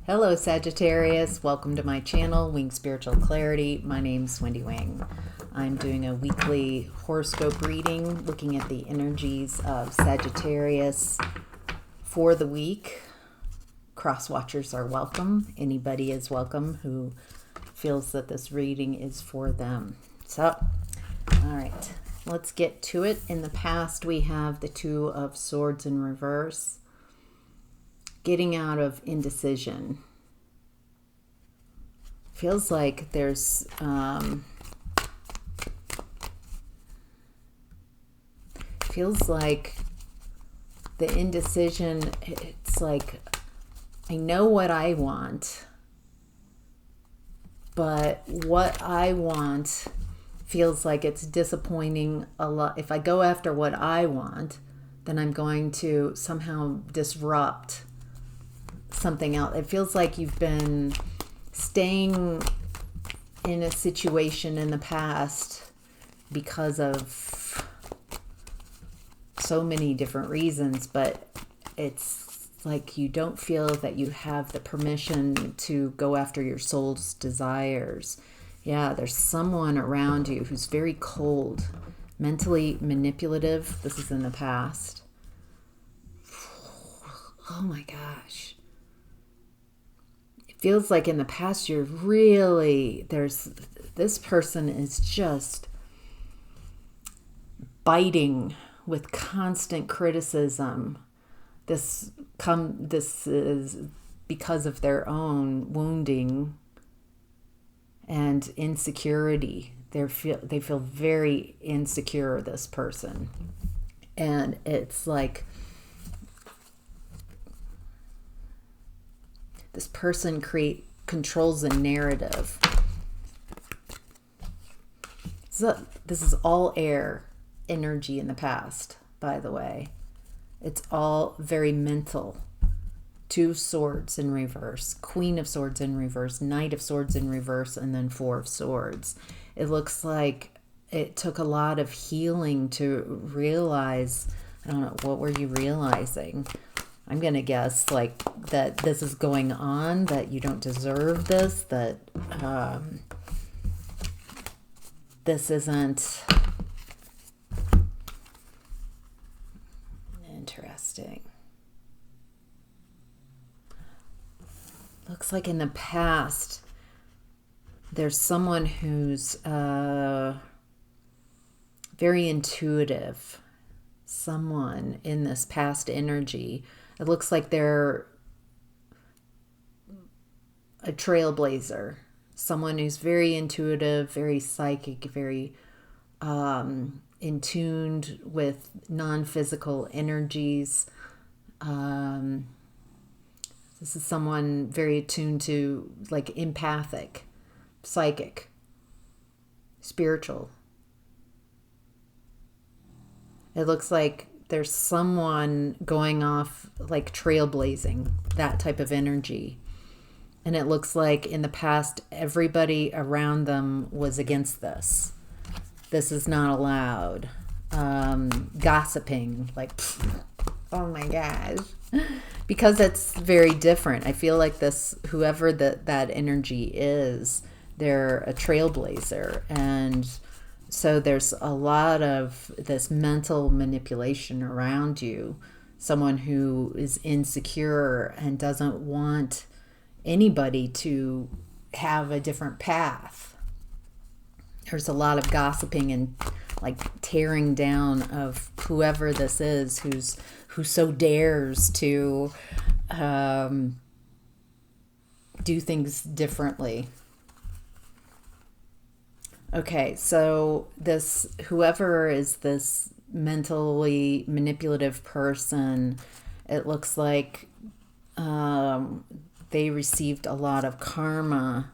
Hello Sagittarius, welcome to my channel, Wing Spiritual Clarity. My name's Wendy Wing. I'm doing a weekly horoscope reading, looking at the energies of Sagittarius for the week. Cross watchers are welcome. Anybody is welcome who feels that this reading is for them. So, all right, let's get to it. In the past, we have the Two of Swords in reverse. Getting out of indecision. Feels like there's feels like the indecision, it's like I know what I want, but what I want feels like it's disappointing a lot. If I go after what I want, then I'm going to somehow disrupt something else. It feels like you've been staying in a situation in the past because of so many different reasons, but it's like you don't feel that you have the permission to go after your soul's desires. Yeah, there's someone around you who's very cold, mentally manipulative. This is in the past. Oh my gosh. Feels like in the past you're really, this person is just biting with constant criticism. This is because of their own wounding and insecurity. They feel very insecure, this person. And it's like this person controls a narrative. So this is all air energy in the past, by the way. It's all very mental. Two swords in reverse, Queen of Swords in reverse, Knight of Swords in reverse, and then Four of Swords. It looks like it took a lot of healing to realize, I don't know, what were you realizing? I'm going to guess like that this is going on, that you don't deserve this, that this isn't interesting. Looks like in the past, there's someone who's very intuitive, someone in this past energy. It looks like they're a trailblazer, someone who's very intuitive, very psychic, very in tuned with non-physical energies. This is someone very attuned to, like, empathic, psychic, spiritual. It looks like there's someone going off, like trailblazing, that type of energy. And it looks like in the past, everybody around them was against this. This is not allowed. Gossiping, like, oh my gosh. Because it's very different. I feel like this, whoever that energy is, they're a trailblazer. And so there's a lot of this mental manipulation around you. Someone who is insecure and doesn't want anybody to have a different path. There's a lot of gossiping and like tearing down of whoever this is who so dares to do things differently. Okay, so whoever is this mentally manipulative person, it looks like they received a lot of karma.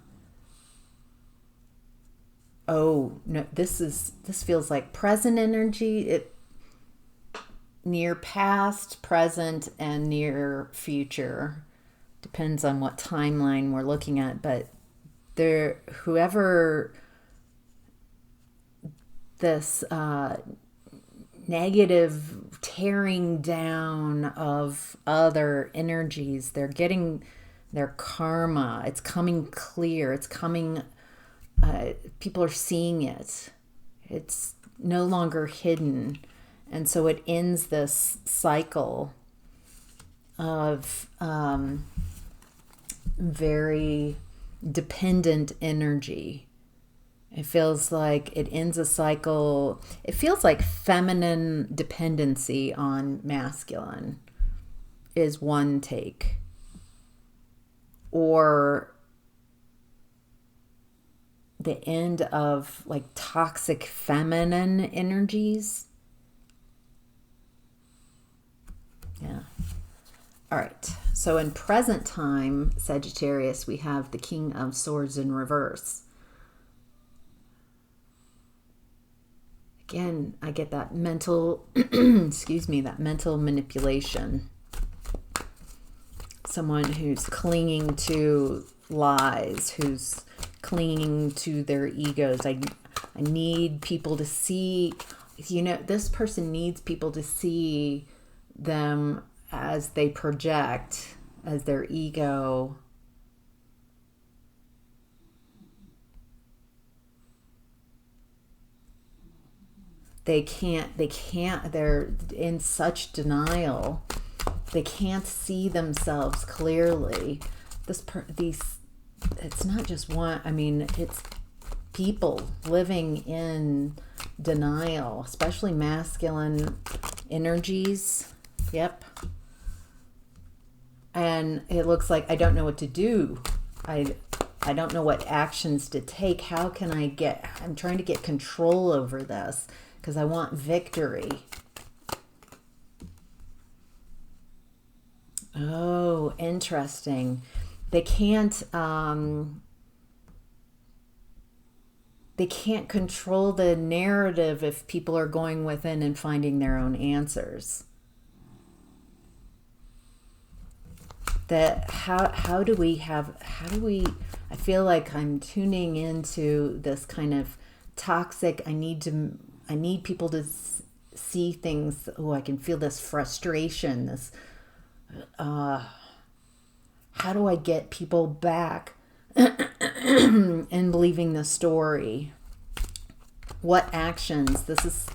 Oh, no, this feels like present energy. Near past, present, and near future. Depends on what timeline we're looking at, but whoever this negative tearing down of other energies, they're getting their karma. It's coming clear. It's coming, people are seeing it. It's no longer hidden. And so it ends this cycle of very dependent energy. It feels like it ends a cycle. It feels like feminine dependency on masculine is one take. Or the end of like toxic feminine energies. Yeah. All right. So in present time, Sagittarius, we have the King of Swords in reverse. Again, I get that mental, excuse me, that mental manipulation. Someone who's clinging to lies, who's clinging to their egos. I need people to see, this person needs people to see them as they project, as their ego. They can't, they're in such denial. They can't see themselves clearly. It's not just one, it's people living in denial, especially masculine energies. Yep. And it looks like I don't know what to do. I don't know what actions to take. How can I'm trying to get control over this because I want victory. Oh, interesting. They can't control the narrative if people are going within and finding their own answers. That how do we I feel like I'm tuning into this kind of toxic, I need people to see things. Oh, I can feel this frustration, this how do I get people back in believing the story? What actions? This is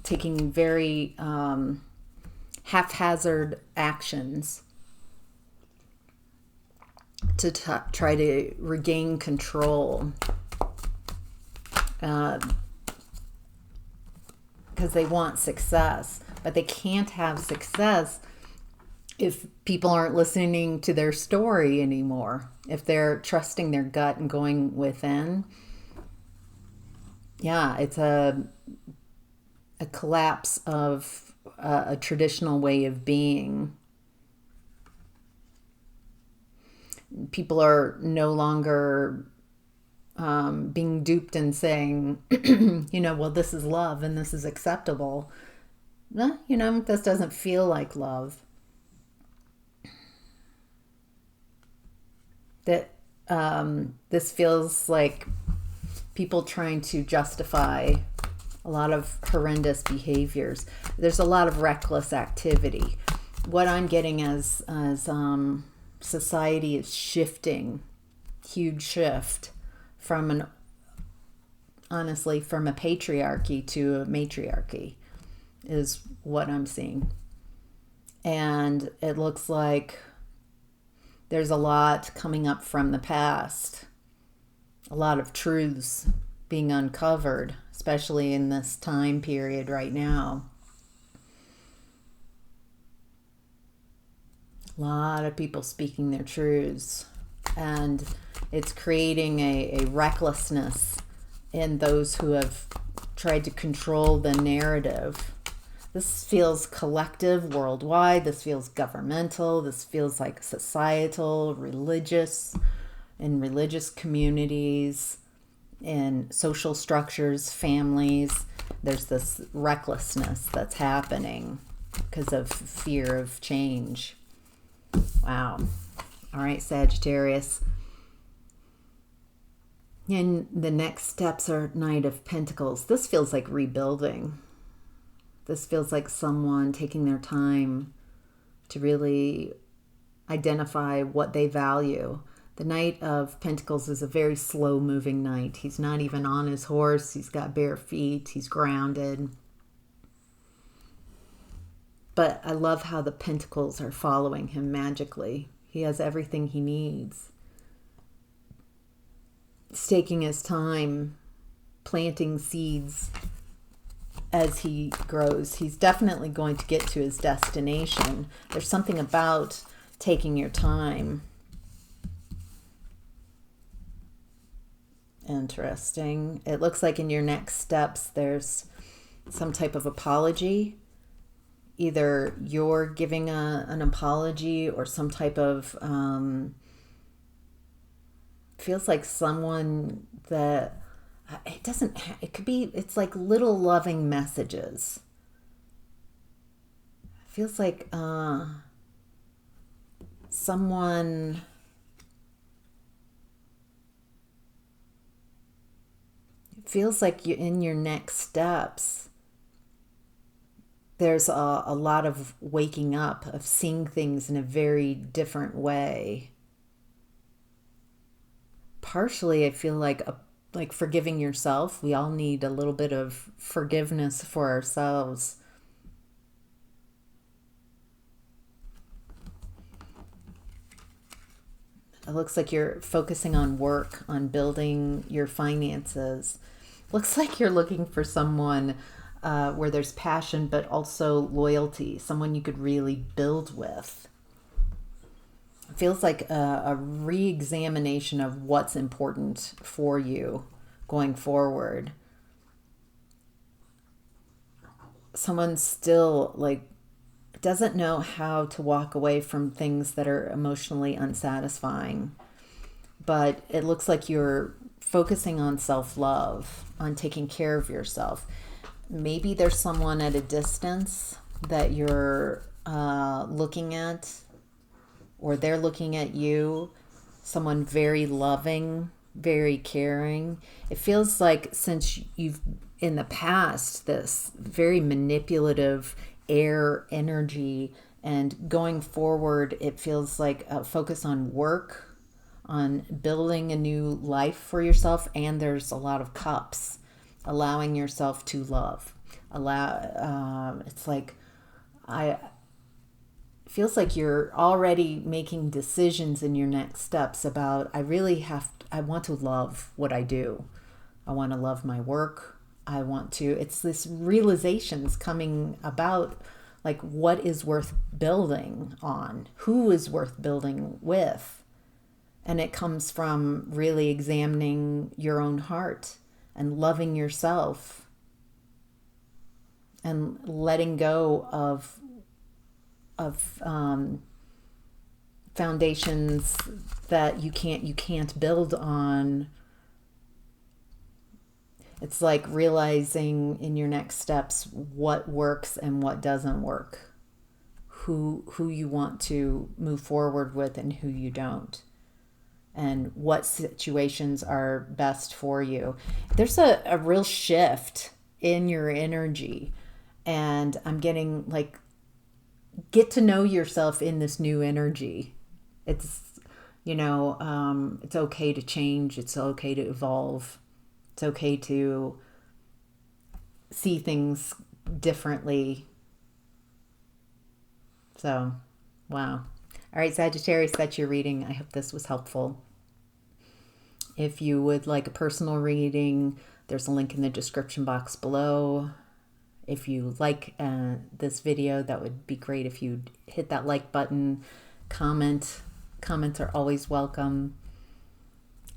taking very haphazard actions to try to regain control. Because they want success, but they can't have success if people aren't listening to their story anymore, if they're trusting their gut and going within. Yeah, it's a collapse of a traditional way of being. People are no longer being duped and saying, well, this is love and this is acceptable. This doesn't feel like love. That this feels like people trying to justify a lot of horrendous behaviors. There's a lot of reckless activity. What I'm getting as society is shifting, huge shift from a patriarchy to a matriarchy is what I'm seeing. And it looks like there's a lot coming up from the past, a lot of truths being uncovered, especially in this time period right now. A lot of people speaking their truths, and it's creating a recklessness in those who have tried to control the narrative. This feels collective, worldwide. This feels governmental. This feels like societal, religious, in religious communities, in social structures, families. There's this recklessness that's happening because of fear of change. Wow. All right, Sagittarius. And the next steps are Knight of Pentacles. This feels like rebuilding. This feels like someone taking their time to really identify what they value. The Knight of Pentacles is a very slow-moving knight. He's not even on his horse. He's got bare feet. He's grounded. But I love how the pentacles are following him magically. He has everything he needs. He's taking his time, planting seeds as he grows. He's definitely going to get to his destination. There's something about taking your time. Interesting. It looks like in your next steps, there's some type of apology. Either you're giving an apology or some type of, feels like someone that, it could be, it's like little loving messages. Feels like someone, it feels like you're in your next steps. There's a lot of waking up, of seeing things in a very different way. Partially, I feel like forgiving yourself. We all need a little bit of forgiveness for ourselves. It looks like you're focusing on work, on building your finances. Looks like you're looking for someone where there's passion, but also loyalty, someone you could really build with. It feels like a re-examination of what's important for you going forward. Someone still doesn't know how to walk away from things that are emotionally unsatisfying, but it looks like you're focusing on self-love, on taking care of yourself. Maybe there's someone at a distance that you're looking at, or they're looking at you, someone very loving, very caring. It feels like since you've, in the past, this very manipulative air energy, and going forward, it feels like a focus on work, on building a new life for yourself, and there's a lot of cups. Allowing yourself to love. It's like, feels like you're already making decisions in your next steps about, I want to love what I do. I want to love my work. It's this realizations coming about, like what is worth building on, who is worth building with. And it comes from really examining your own heart and loving yourself and letting go of foundations that you can't build on. It's like realizing in your next steps what works and what doesn't work, who you want to move forward with and who you don't, and what situations are best for you. There's a real shift in your energy, and I'm getting get to know yourself in this new energy. It's, it's okay to change. It's okay to evolve. It's okay to see things differently. So, wow. All right, Sagittarius, that's your reading. I hope this was helpful. If you would like a personal reading, there's a link in the description box below. If you like this video, that would be great if you'd hit that like button. Comments are always welcome.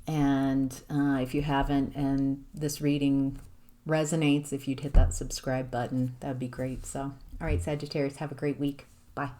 And if you haven't, and this reading resonates, if you'd hit that subscribe button, that would be great. So, all right, Sagittarius, have a great week. Bye.